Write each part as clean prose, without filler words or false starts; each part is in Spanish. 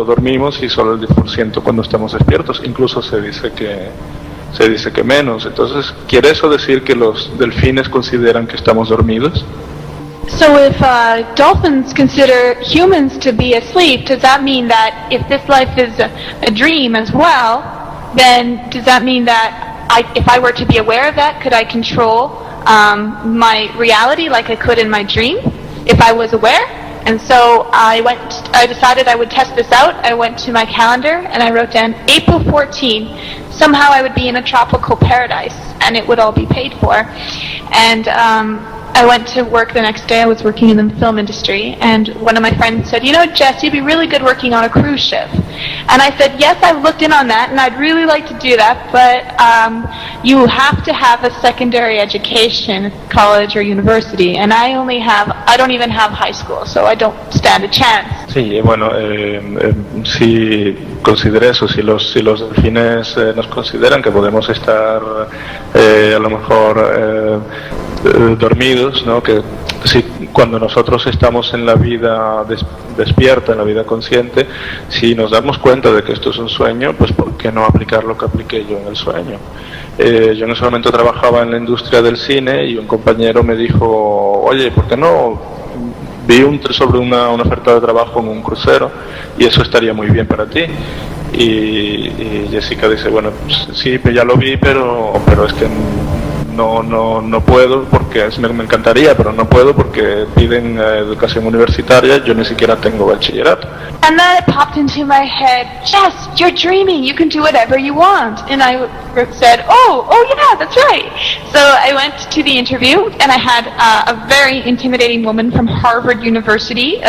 dormimos y solo el 10% cuando estamos despiertos. Incluso se dice que menos. Entonces, ¿quiere eso decir que los delfines consideran que estamos dormidos? So if dolphins consider humans to be asleep, does that mean that if this life is a dream as well, then does that mean that if I were to be aware of that, could I control my reality like I could in my dream if I was aware? And so I decided I would test this out. I went to my calendar and I wrote down April 14. Somehow I would be in a tropical paradise and it would all be paid for. And I went to work the next day. I was working in the film industry, and one of my friends said, "You know, Jess, you'd be really good working on a cruise ship." And I said, "Yes, I've looked in on that, and I'd really like to do that, but you have to have a secondary education, college or university, and I don't even have high school, so I don't stand a chance." Sí, bueno, si considera eso, si los delfines nos consideran que podemos estar a lo mejor dormidos, ¿no? Que si cuando nosotros estamos en la vida despierta, en la vida consciente, si nos damos cuenta de que esto es un sueño, pues ¿por qué no aplicar lo que apliqué yo en el sueño? Yo en ese momento trabajaba en la industria del cine y un compañero me dijo, oye, ¿por qué no? Vi sobre una oferta de trabajo en un crucero y eso estaría muy bien para ti. Y Jessica dice, bueno, pues, sí, ya lo vi, pero es que no puedo, porque me encantaría, pero no puedo porque piden educación universitaria, yo ni siquiera tengo bachillerato. And then it popped into my head, Jess, you're dreaming, you can do whatever you want. And I said, oh yeah, that's right. So I went to the interview and I had a very intimidating woman from Harvard University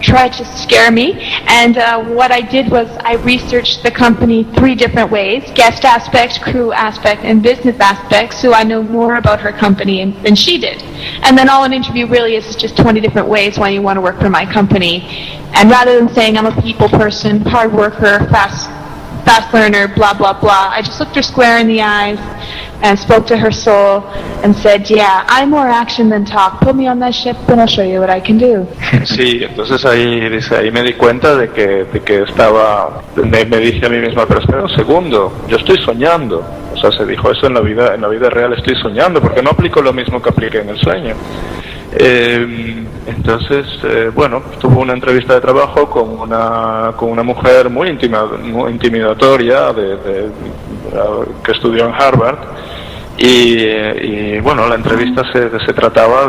try to scare me. And what I did was I researched the company 3 different ways, guest aspect, crew aspect, and business aspect, so I know more about her company than she did. And then all an interview really is just 20 different ways why you want to work for my company. And rather than saying I'm a people person, hard worker, fast learner, blah, blah, blah, I just looked her square in the eyes and spoke to her soul and said, yeah, I'm more action than talk. Put me on that ship and I'll show you what I can do. Sí, entonces ahí me di cuenta de que estaba, me dije a mí misma, pero espera un segundo, yo estoy soñando. O sea, se dijo eso en la vida real, estoy soñando, porque no aplico lo mismo que apliqué en el sueño. Entonces, bueno, tuvo una entrevista de trabajo con una mujer muy intimidatoria que estudió en Harvard y bueno, la entrevista se trataba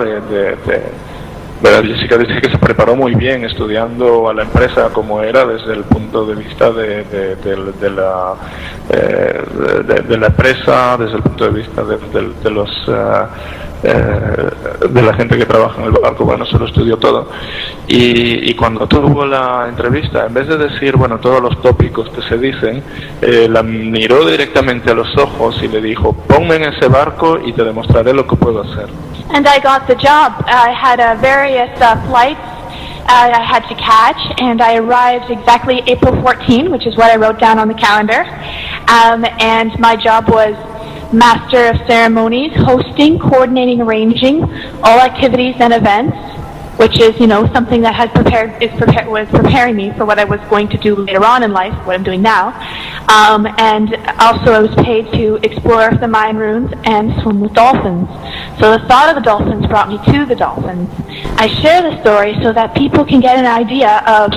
Jessica dice que se preparó muy bien estudiando a la empresa como era desde el punto de vista de la empresa, desde el punto de vista de la gente que trabaja en el barco. Bueno, se lo estudió todo y cuando tuvo la entrevista, en vez de decir, bueno, todos los tópicos que se dicen, la miró directamente a los ojos y le dijo, ponme en ese barco y te demostraré lo que puedo hacer. And I got the job. I had various flights I had to catch, and I arrived exactly April 14, which is what I wrote down on the calendar. And my job was Master of Ceremonies, hosting, coordinating, arranging all activities and events, which is, something that was preparing me for what I was going to do later on in life, what I'm doing now. And also I was paid to explore the Mayan ruins and swim with dolphins. So the thought of the dolphins brought me to the dolphins. I share the story so that people can get an idea of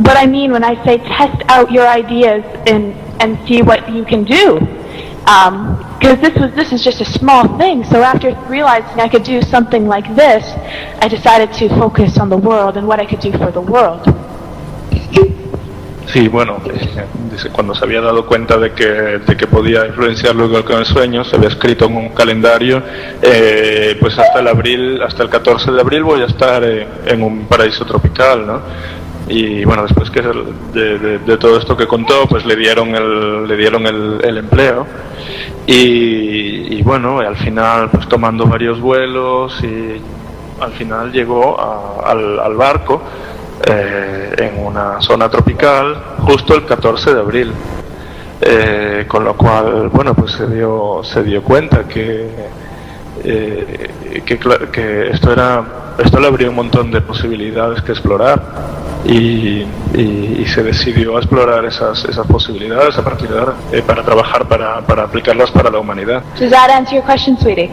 what I mean when I say test out your ideas and see what you can do. Because this is just a small thing, so after realizing I could do something like this, I decided to focus on the world and what I could do for the world. Sí, bueno, dice, cuando se había dado cuenta de que podía influenciarlo con el sueño, se había escrito en un calendario, pues hasta el 14 de abril voy a estar en un paraíso tropical, ¿no? Y bueno, después de todo esto que contó, pues le dieron el empleo y bueno, al final pues tomando varios vuelos y al final llegó al barco en una zona tropical justo el 14 de abril, con lo cual, bueno, pues se dio cuenta que esto le abrió un montón de posibilidades que explorar. y se decidió a explorar esas posibilidades a partir de ahora para trabajar, para aplicarlas para la humanidad. Does that answer your question, sweetie?